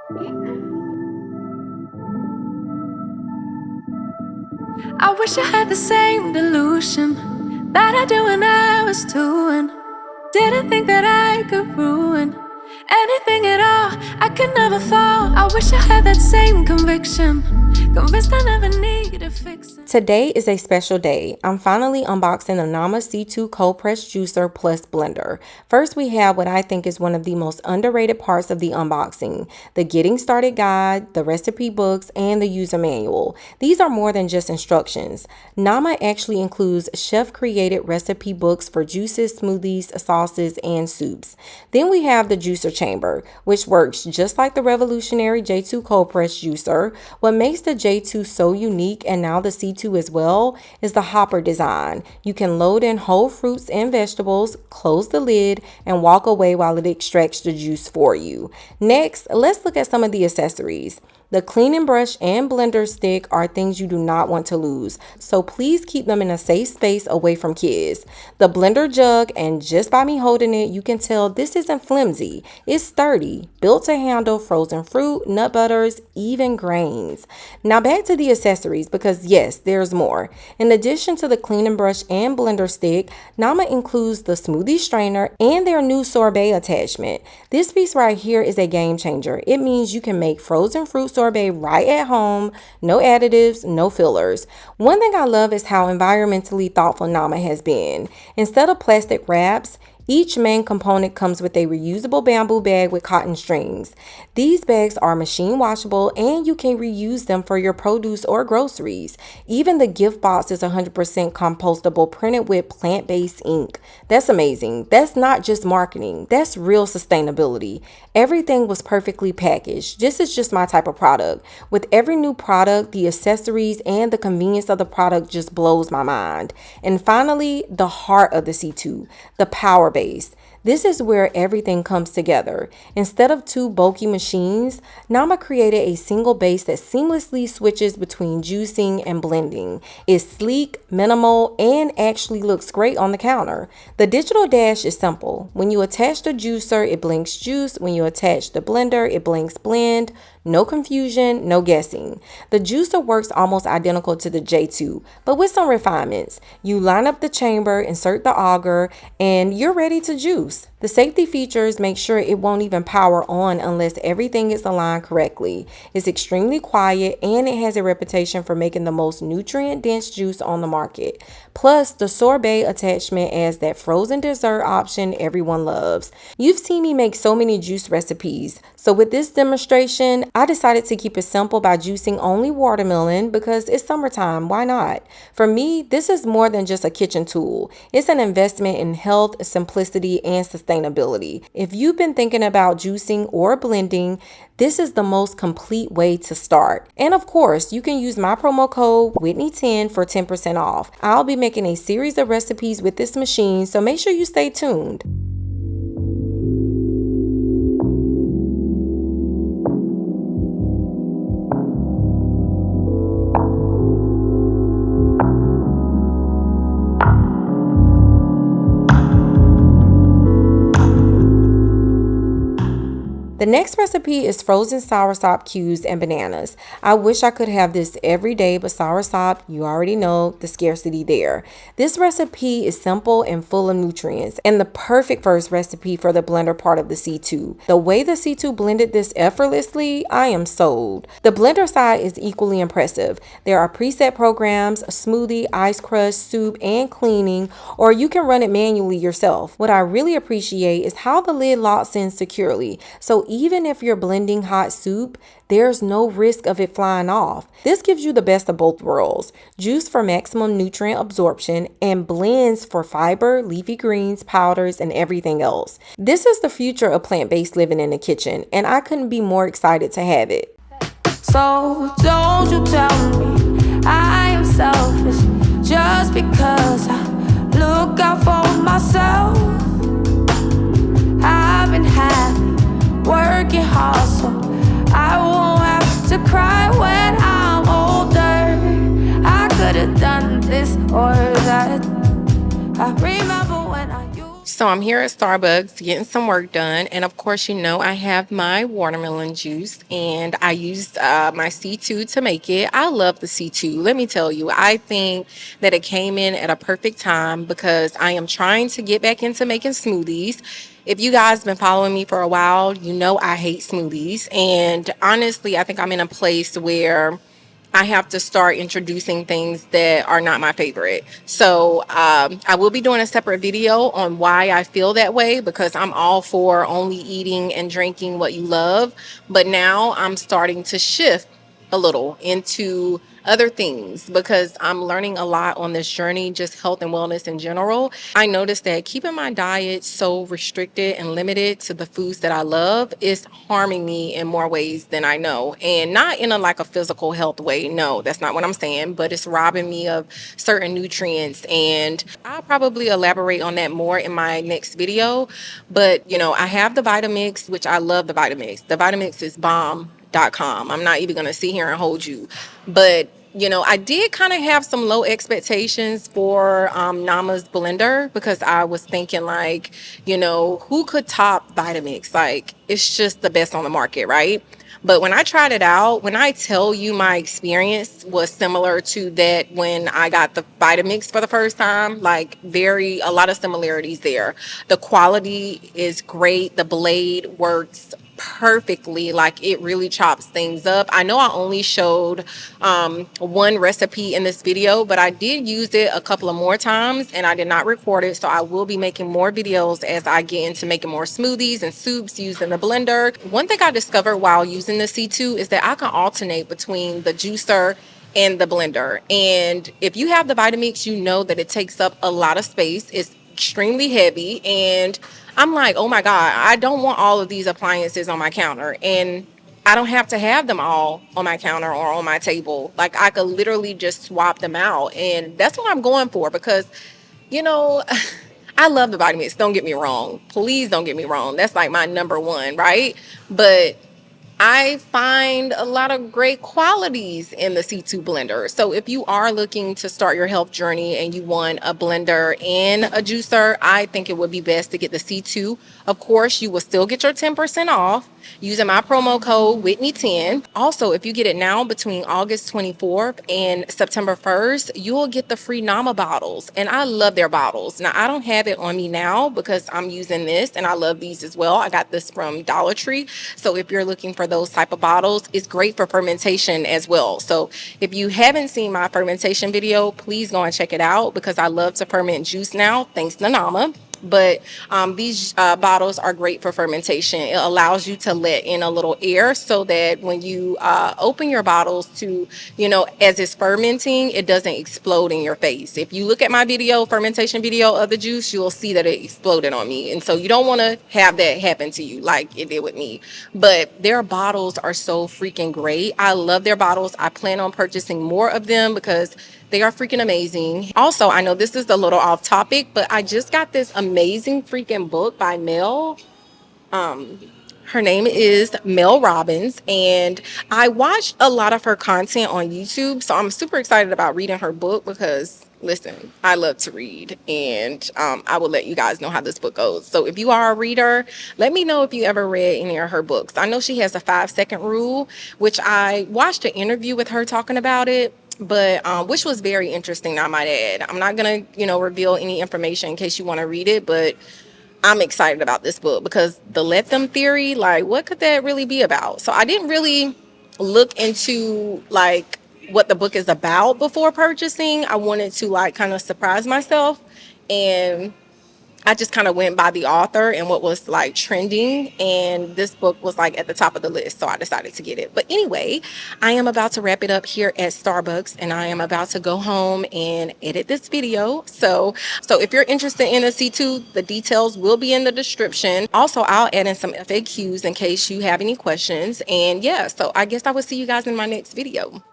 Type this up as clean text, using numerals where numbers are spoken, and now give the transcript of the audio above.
I wish I had the same delusion that I do when I was two and didn't think that I could ruin anything at all. I could never fall. I wish I had that same conviction, convinced I never need to fix it. Today is a special day. I'm finally unboxing the Nama C2 Cold Press Juicer Plus Blender. First, we have what I think is one of the most underrated parts of the unboxing: the Getting Started Guide, the recipe books, and the user manual. These are more than just instructions. Nama actually includes chef-created recipe books for juices, smoothies, sauces, and soups. Then we have the juicer chamber, which works just like the revolutionary J2 Cold Press Juicer. What makes the J2 so unique, and now the C2 as well, is the hopper design. You can load in whole fruits and vegetables, close the lid, and walk away while it extracts the juice for you. Next, let's look at some of the accessories. The cleaning brush and blender stick are things you do not want to lose, so please keep them in a safe space away from kids. The blender jug, and just by me holding it, you can tell this isn't flimsy. It's sturdy, built to handle frozen fruit, nut butters, even grains. Now back to the accessories, because yes, there's more. In addition to the cleaning brush and blender stick, Nama includes the smoothie strainer and their new sorbet attachment. This piece right here is a game changer. It means you can make frozen fruit sorbet right at home, no additives, no fillers. One thing I love is how environmentally thoughtful Nama has been. Instead of plastic wraps, each main component comes with a reusable bamboo bag with cotton strings. These bags are machine washable and you can reuse them for your produce or groceries. Even the gift box is 100% compostable, printed with plant-based ink. That's amazing. That's not just marketing. That's real sustainability. Everything was perfectly packaged. This is just my type of product. With every new product, the accessories and the convenience of the product just blows my mind. And finally, the heart of the C2, the power base. This is where everything comes together. Instead of two bulky machines, Nama created a single base that seamlessly switches between juicing and blending. It's sleek, minimal, and actually looks great on the counter. The digital dash is simple. When you attach the juicer, it blinks juice. When you attach the blender, it blinks blend. No confusion, no guessing. The juicer works almost identical to the J2, but with some refinements. You line up the chamber, insert the auger, and you're ready to juice. The safety features make sure it won't even power on unless everything is aligned correctly. It's extremely quiet and it has a reputation for making the most nutrient-dense juice on the market. Plus, the sorbet attachment adds that frozen dessert option everyone loves. You've seen me make so many juice recipes, so with this demonstration, I decided to keep it simple by juicing only watermelon because it's summertime, why not? For me, this is more than just a kitchen tool. It's an investment in health, simplicity, and sustainability. If you've been thinking about juicing or blending, this is the most complete way to start. And of course, you can use my promo code Whitney10 for 10% off. I'll be making a series of recipes with this machine, so make sure you stay tuned. The next recipe is frozen soursop cubes and bananas. I wish I could have this every day, but soursop, you already know the scarcity there. This recipe is simple and full of nutrients, and the perfect first recipe for the blender part of the C2. The way the C2 blended this effortlessly, I am sold. The blender side is equally impressive. There are preset programs, smoothie, ice crush, soup, and cleaning, or you can run it manually yourself. What I really appreciate is how the lid locks in securely, so even if you're blending hot soup, there's no risk of it flying off. This gives you the best of both worlds: juice for maximum nutrient absorption and blends for fiber, leafy greens, powders, and everything else. This is the future of plant-based living in the kitchen, and I couldn't be more excited to have it. So don't you tell me I am selfish just because I look out for myself. I've been happy working hard so I won't have to cry when I'm older. I could have done this or that. I remember when I used So I'm here at Starbucks getting some work done. And of course, you know, I have my watermelon juice and I used my C2 to make it. I love the C2. Let me tell you, I think that it came in at a perfect time because I am trying to get back into making smoothies. If you guys been following me for a while, you know I hate smoothies. And honestly, I think I'm in a place where I have to start introducing things that are not my favorite. So I will be doing a separate video on why I feel that way because I'm all for only eating and drinking what you love. But now I'm starting to shift a little into other things because I'm learning a lot on this journey, just health and wellness in general. I noticed that keeping my diet so restricted and limited to the foods that I love is harming me in more ways than I know. And not in a like a physical health way. No, that's not what I'm saying, but it's robbing me of certain nutrients. And I'll probably elaborate on that more in my next video. But you know, I have the Vitamix, which I love the Vitamix. The Vitamix is bomb.com. I'm not even going to sit here and hold you. But, you know, I did kind of have some low expectations for Nama's blender because I was thinking, like, you know, who could top Vitamix? Like, it's just the best on the market, right? But when I tried it out, when I tell you my experience was similar to that when I got the Vitamix for the first time, like a lot of similarities there. The quality is great. The blade works perfectly. Like it really chops things up. I know I only showed one recipe in this video, but I did use it a couple of more times and I did not record it. So I will be making more videos as I get into making more smoothies and soups using the blender. One thing I discovered while using the C2 is that I can alternate between the juicer and the blender. And if you have the Vitamix, you know that it takes up a lot of space. It's extremely heavy. And I'm like, oh my God, I don't want all of these appliances on my counter. And I don't have to have them all on my counter or on my table. Like I could literally just swap them out. And that's what I'm going for because, you know, I love the Vitamix. Don't get me wrong. Please don't get me wrong. That's like my number one, right? But I find a lot of great qualities in the C2 blender. So if you are looking to start your health journey and you want a blender and a juicer, I think it would be best to get the C2. Of course, you will still get your 10% off using my promo code Whitney10. Also, if you get it now between August 24th and September 1st, you'll get the free Nama bottles. And I love their bottles. Now, I don't have it on me now because I'm using this and I love these as well. I got this from Dollar Tree. So if you're looking for those type of bottles, it's great for fermentation as well. So if you haven't seen my fermentation video, please go and check it out because I love to ferment juice now, thanks to Nama. But these bottles are great for fermentation. It allows you to let in a little air so that when you open your bottles to, you know, as it's fermenting, it doesn't explode in your face. If you look at my fermentation video of the juice, you'll see that it exploded on me. And so you don't want to have that happen to you like it did with me. But their bottles are so freaking great. I love their bottles. I plan on purchasing more of them because they are freaking amazing. Also, I know this is a little off topic, but I just got this amazing freaking book by Mel. Her name is Mel Robbins, and I watched a lot of her content on YouTube. So I'm super excited about reading her book because, listen, I love to read, and I will let you guys know how this book goes. So if you are a reader, let me know if you ever read any of her books. I know she has a 5-second rule, which I watched an interview with her talking about it, but which was very interesting, I might add. I'm not gonna, you know, reveal any information in case you want to read it, but I'm excited about this book because the let them theory, like what could that really be about? So I didn't really look into like what the book is about before purchasing. I wanted to like kind of surprise myself, and I just kind of went by the author and what was like trending, and this book was like at the top of the list, so I decided to get it. But anyway, I am about to wrap it up here at Starbucks, and I am about to go home and edit this video. So if you're interested in a C2, the details will be in the description. Also, I'll add in some FAQs in case you have any questions. And yeah, so I guess I will see you guys in my next video.